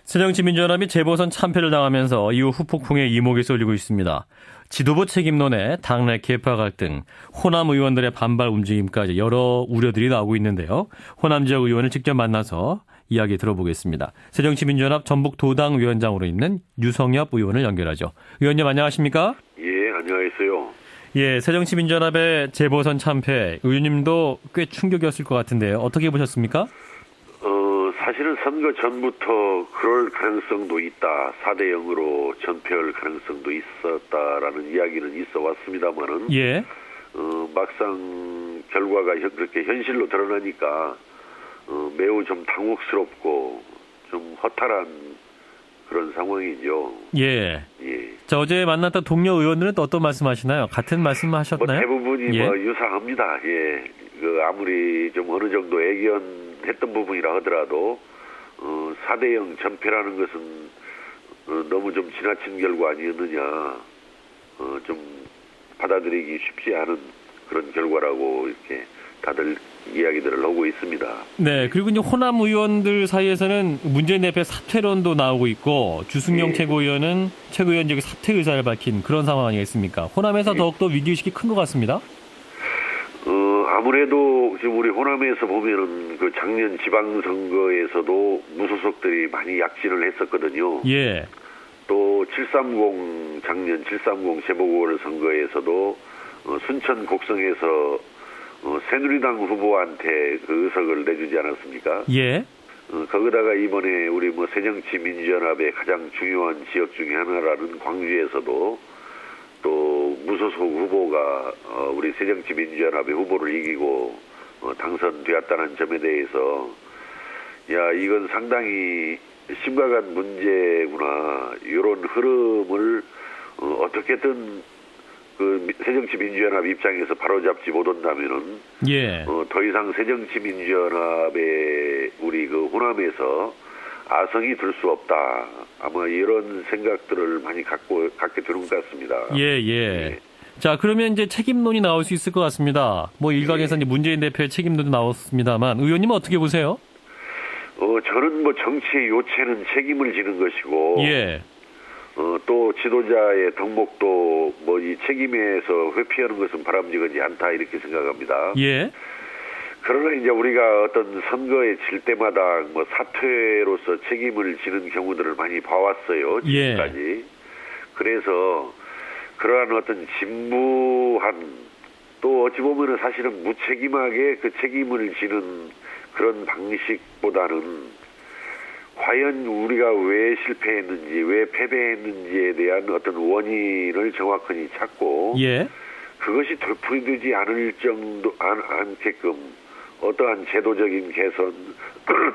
새정치민주연합이 재보선 참패를 당하면서 이후 후폭풍에 이목이 쏠리고 있습니다. 지도부 책임론에 당내 계파 갈등, 호남 의원들의 반발 움직임까지 여러 우려들이 나오고 있는데요. 호남 지역 의원을 직접 만나서 이야기 들어보겠습니다. 새정치민주연합 전북도당위원장으로 있는 유성엽 의원을 연결하죠. 의원님 안녕하십니까? 예, 안녕하세요. 예, 새정치민주연합의 재보선 참패, 의원님도 꽤 충격이었을 것 같은데요. 어떻게 보셨습니까? 사실은 선거 전부터 그럴 가능성도 있다. 4대 0으로 전패할 가능성도 있었다라는 이야기는 있어 왔습니다만은, 예. 막상 결과가 그렇게 현실로 드러나니까, 매우 좀 당혹스럽고, 좀 허탈한 그런 상황이죠. 예. 예. 자, 어제 만났던 동료 의원들은 또 어떤 말씀 하시나요? 같은 말씀 하셨나요? 대부분이 예. 유사합니다. 예. 아무리 좀 어느 정도 애견했던 부분이라 하더라도, 4대 0 전패라는 것은, 너무 좀 지나친 결과 아니었느냐, 좀 받아들이기 쉽지 않은 그런 결과라고 이렇게 다들 이야기들을 하고 있습니다. 네, 그리고 이제 호남 의원들 사이에서는 문재인 대표의 사퇴론도 나오고 있고, 주승용 예. 최고위원은 최고위원직의 사퇴 의사를 밝힌 그런 상황 아니겠습니까? 호남에서 더욱더 위기의식이 큰 것 같습니다. 아무래도 지금 우리 호남에서 보면은 그 작년 지방선거에서도 무소속들이 많이 약진을 했었거든요. 예. 또 작년 730 재보궐선거에서도 순천 곡성에서 새누리당 후보한테 그 의석을 내주지 않았습니까? 예. 거기다가 이번에 우리 새정치민주연합의 가장 중요한 지역 중에 하나라는 광주에서도 또 무소속 후보가 우리 새정치민주연합의 후보를 이기고 당선되었다는 점에 대해서 이건 상당히 심각한 문제구나, 이런 흐름을 어떻게든 그 새정치민주연합 입장에서 바로잡지 못한다면은 예. 더 이상 새정치민주연합의 우리 그 호남에서 아성이 들 수 없다. 아마 이런 생각들을 많이 갖게 되는 것 같습니다. 예. 예. 자, 그러면 이제 책임론이 나올 수 있을 것 같습니다. 일각에서 이제 문재인 대표의 책임론도 나왔습니다만, 의원님은 어떻게 보세요? 저는 정치의 요체는 책임을 지는 것이고, 예. 또 지도자의 덕목도 이 책임에서 회피하는 것은 바람직하지 않다, 이렇게 생각합니다. 예. 그러나 이제 우리가 어떤 선거에 질 때마다 사퇴로서 책임을 지는 경우들을 많이 봐왔어요, 지금까지. 예. 그래서 그러한 어떤 진부한, 또 어찌 보면은 사실은 무책임하게 그 책임을 지는 그런 방식보다는 과연 우리가 왜 실패했는지, 왜 패배했는지에 대한 어떤 원인을 정확히 찾고, 예. 그것이 되풀이되지 않게끔 어떠한 제도적인 개선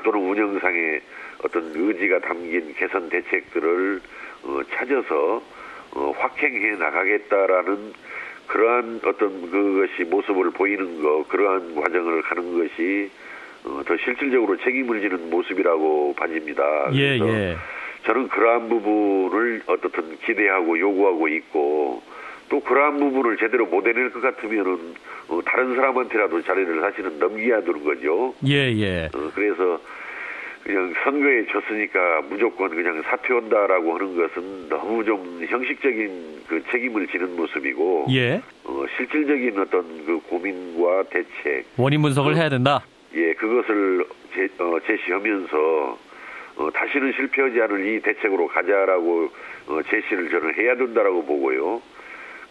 또는 운영상의 어떤 의지가 담긴 개선 대책들을 찾아서 확행해 나가겠다라는 그러한 어떤 그것이 모습을 보이는 것, 그러한 과정을 가는 것이 더 실질적으로 책임을 지는 모습이라고 봐집니다. 예. 그래서 예. 저는 그러한 부분을 어떻든 기대하고 요구하고 있고, 또 그러한 부분을 제대로 못 해낼 것 같으면은 다른 사람한테라도 자리를 사실은 넘겨야 되는 거죠. 예. 그래서 그냥 선거에 졌으니까 무조건 그냥 사퇴한다라고 하는 것은 너무 좀 형식적인 그 책임을 지는 모습이고, 예. 실질적인 어떤 그 고민과 대책, 원인 분석을 해야 된다. 예, 그것을 제시하면서 다시는 실패하지 않을 이 대책으로 가자라고 제시를 저는 해야 된다라고 보고요.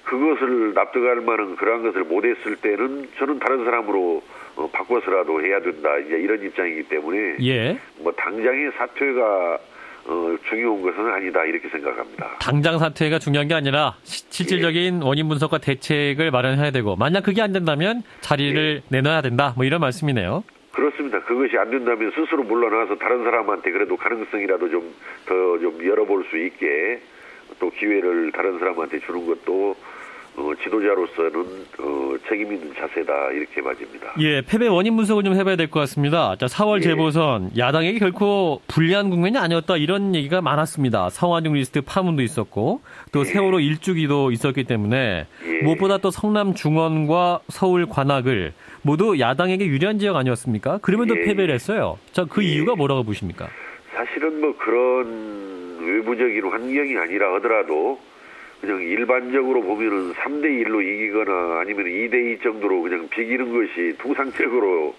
그것을 납득할 만한 그러한 것을 못했을 때는 저는 다른 사람으로 바꿔서라도 해야 된다, 이제 이런 입장이기 때문에, 예. 당장의 사퇴가 중요한 것은 아니다, 이렇게 생각합니다. 당장 사퇴가 중요한 게 아니라 실질적인 원인 분석과 대책을 마련해야 되고, 만약 그게 안 된다면 자리를 내놔야 된다, 이런 말씀이네요. 그렇습니다. 그것이 안 된다면 스스로 물러나서 다른 사람한테 그래도 가능성이라도 더 열어볼 수 있게 또 기회를 다른 사람한테 주는 것도 지도자로서는 책임 있는 자세다, 이렇게 봐집니다. 예, 패배 원인 분석을 좀 해봐야 될 것 같습니다. 자, 4월 재보선 야당에게 결코 불리한 국면이 아니었다, 이런 얘기가 많았습니다. 성완종 리스트 파문도 있었고, 또 세월호 일주기도 있었기 때문에 무엇보다 또 성남 중원과 서울 관악을 모두 야당에게 유리한 지역 아니었습니까? 그러면도 패배를 했어요. 자, 그 이유가 뭐라고 보십니까? 사실은 뭐 그런 외부적인 환경이 아니라 하더라도 그냥 일반적으로 보면은 3대 1로 이기거나 아니면 2대 2 정도로 그냥 비기는 것이 통상적으로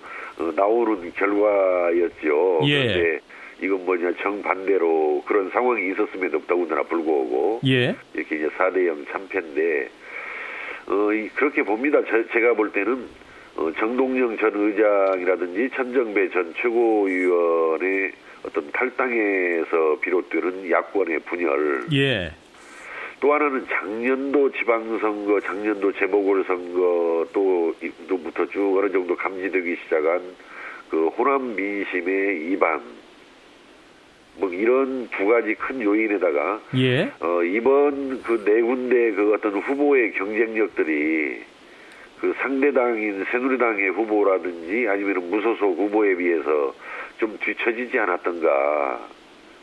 나오는 결과였죠. 예. 그런데 이건 뭐냐 정반대로 그런 상황이 있었음에도 더군다나 불구하고 예. 이렇게 이제 4대 0 참패인데 그렇게 봅니다. 제가 볼 때는 정동영 전 의장이라든지 천정배 전 최고위원의 어떤 탈당에서 비롯되는 야권의 분열. 예. 또 하나는 작년도 지방선거, 작년도 재보궐선거 또부터 쭉 어느 정도 감지되기 시작한 그 호남 민심의 이반. 뭐 이런 두 가지 큰 요인에다가 예. 이번 그 네 군데 그 어떤 후보의 경쟁력들이 그 상대당인 새누리당의 후보라든지 아니면 무소속 후보에 비해서 좀 뒤처지지 않았던가.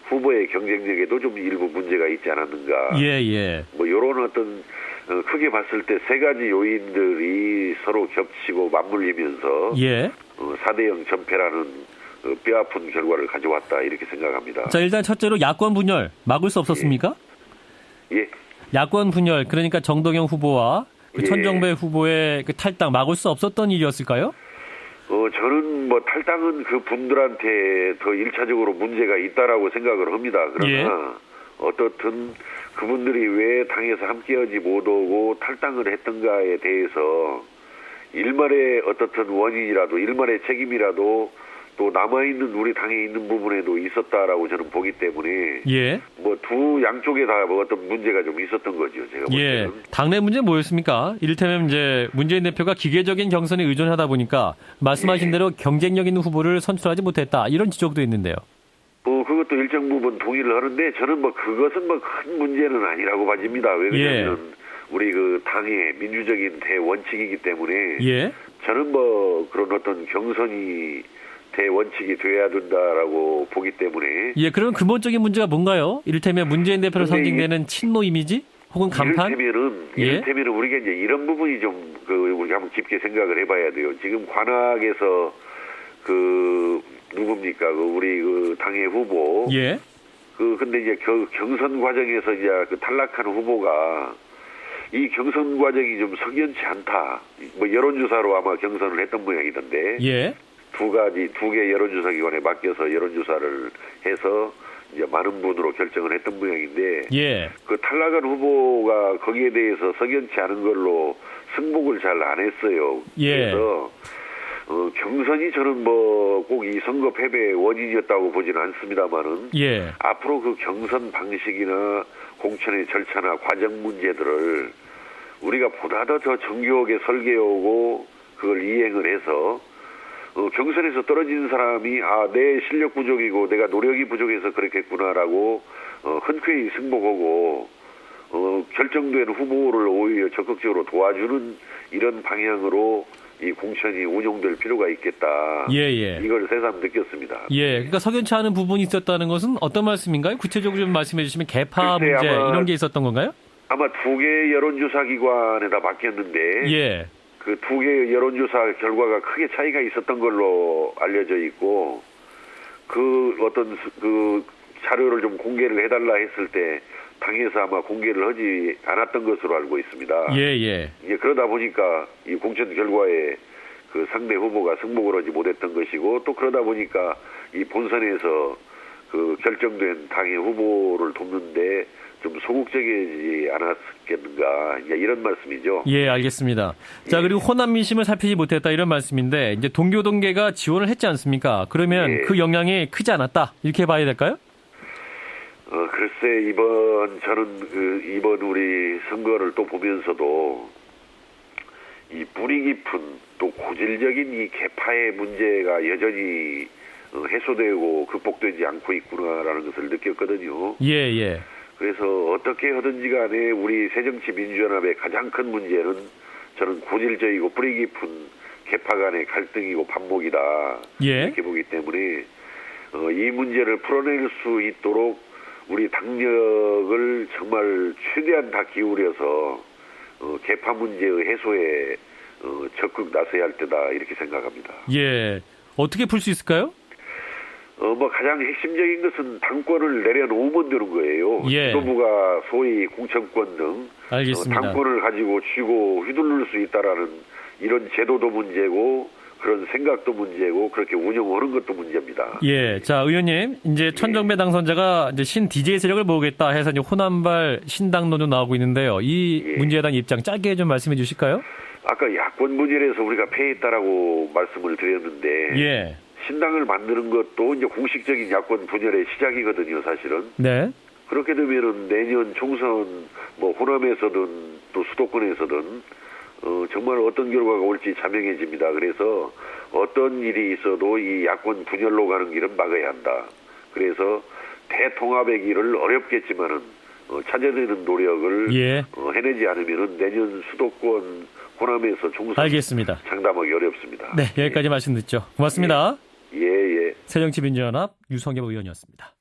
후보의 경쟁력에도 좀 일부 문제가 있지 않았는가. 예, 예. 뭐 이런 어떤 크게 봤을 때 세 가지 요인들이 서로 겹치고 맞물리면서 예. 4대 0 전패라는 뼈아픈 결과를 가져왔다 이렇게 생각합니다. 자, 일단 첫째로 야권 분열 막을 수 없었습니까? 예. 야권 분열, 그러니까 정동영 후보와 그 예. 천정배 후보의 그 탈당 막을 수 없었던 일이었을까요? 저는 뭐 탈당은 그 분들한테 더 1차적으로 문제가 있다라고 생각을 합니다. 그러나 예. 어떻든 그분들이 왜 당에서 함께하지 못하고 탈당을 했던가에 대해서 일말의 어떻든 원인이라도 일말의 책임이라도 또 남아있는 우리 당에 있는 부분에도 있었다라고 저는 보기 때문에 예. 뭐 두 양쪽에 다 뭐 어떤 문제가 좀 있었던 거죠. 제가 볼 예. 때는. 당내 문제 뭐였습니까? 이를테면 이제 문재인 대표가 기계적인 경선에 의존하다 보니까 말씀하신 예. 대로 경쟁력 있는 후보를 선출하지 못했다. 이런 지적도 있는데요. 그것도 일정 부분 동의를 하는데 저는 뭐 그것은 뭐 큰 문제는 아니라고 봐집니다. 왜 그러냐면 우리 그 당의 민주적인 대원칙이기 때문에 예. 저는 뭐 그런 어떤 경선이 대원칙이 돼야 된다라고 보기 때문에 예, 그러면 근본적인 문제가 뭔가요? 이를테면 문재인 대표로 근데 선징되는 친노 이미지? 혹은 간판? 이를테면은 우리가 이제 이런 부분이 좀 우리가 한번 깊게 생각을 해봐야 돼요. 지금 관악에서 누굽니까? 우리 당의 후보. 예. 근데 이제 경선 과정에서 이제 탈락한 후보가 이 경선 과정이 좀 석연치 않다. 뭐 여론조사로 아마 경선을 했던 모양이던데. 예. 두 개 여론조사 기관에 맡겨서 여론조사를 해서 이제 많은 분으로 결정을 했던 모양인데. 예. 그 탈락한 후보가 거기에 대해서 석연치 않은 걸로 승복을 잘 안 했어요. 예. 그래서 경선이 저는 뭐 꼭 이 선거 패배의 원인이었다고 보지는 않습니다만은 예. 앞으로 그 경선 방식이나 공천의 절차나 과정 문제들을 우리가 보다 더 정교하게 설계하고 그걸 이행을 해서 경선에서 떨어진 사람이 내 실력 부족이고 내가 노력이 부족해서 그렇겠구나라고 흔쾌히 승복하고 결정된 후보를 오히려 적극적으로 도와주는 이런 방향으로 이 공천이 운용될 필요가 있겠다. 예. 이걸 새삼 느꼈습니다. 예. 그러니까 석연치 않은 부분이 있었다는 것은 어떤 말씀인가요? 구체적으로 좀 말씀해 주시면 개파 글쎄, 문제 아마 이런 게 있었던 건가요? 아마 두 개 여론조사 기관에다 맡겼는데 예. 그 두 개 여론조사 결과가 크게 차이가 있었던 걸로 알려져 있고 그 어떤 그 자료를 좀 공개를 해달라 했을 때 당에서 아마 공개를 하지 않았던 것으로 알고 있습니다. 예. 이제 그러다 보니까 이 공천 결과에 그 상대 후보가 승복을 하지 못했던 것이고 또 그러다 보니까 이 본선에서 그 결정된 당의 후보를 돕는데 좀 소극적이지 않았겠는가 이런 말씀이죠. 예, 알겠습니다. 자, 그리고 호남 민심을 살피지 못했다 이런 말씀인데 이제 동교동계가 지원을 했지 않습니까? 그러면 그 영향이 크지 않았다 이렇게 봐야 될까요? 글쎄 이번 우리 선거를 또 보면서도 이 뿌리 깊은 또 고질적인 이 계파의 문제가 여전히 해소되고 극복되지 않고 있구나라는 것을 느꼈거든요. 예. 그래서 어떻게 하든지 간에 우리 새정치민주연합의 가장 큰 문제는 저는 고질적이고 뿌리 깊은 계파 간의 갈등이고 반목이다. 예. 이렇게 보기 때문에 이 문제를 풀어낼 수 있도록 우리 당력을 정말 최대한 다 기울여서 계파 문제의 해소에 적극 나서야 할 때다 이렇게 생각합니다. 예. 어떻게 풀 수 있을까요? 뭐 가장 핵심적인 것은 당권을 내려놓으면 되는 거예요. 예. 지도부가 소위 공천권 등 알겠습니다. 당권을 가지고 쥐고 휘두를 수 있다라는 이런 제도도 문제고 그런 생각도 문제고 그렇게 운영하는 것도 문제입니다. 예, 자 의원님 이제 천정배 당선자가 이제 신 DJ 세력을 모으겠다 해서 이제 호남발 신당론도 나오고 있는데요. 이 예. 문제에 대한 입장 짧게 좀 말씀해 주실까요? 아까 야권 분열에서 우리가 패했다라고 말씀을 드렸는데 예, 신당을 만드는 것도 이제 공식적인 야권 분열의 시작이거든요, 사실은. 네, 그렇게 되면은 내년 총선 뭐 호남에서든 또 수도권에서든 정말 어떤 결과가 올지 자명해집니다. 그래서 어떤 일이 있어도 이 야권 분열로 가는 길은 막아야 한다. 그래서 대통합의 길을 어렵겠지만은 찾아내는 노력을 예, 해내지 않으면은 내년 수도권 호남에서 총선 알겠습니다. 장담하기 어렵습니다. 네, 여기까지 말씀 듣죠. 고맙습니다. 예, 예. 새정치민주연합 유성엽 의원이었습니다.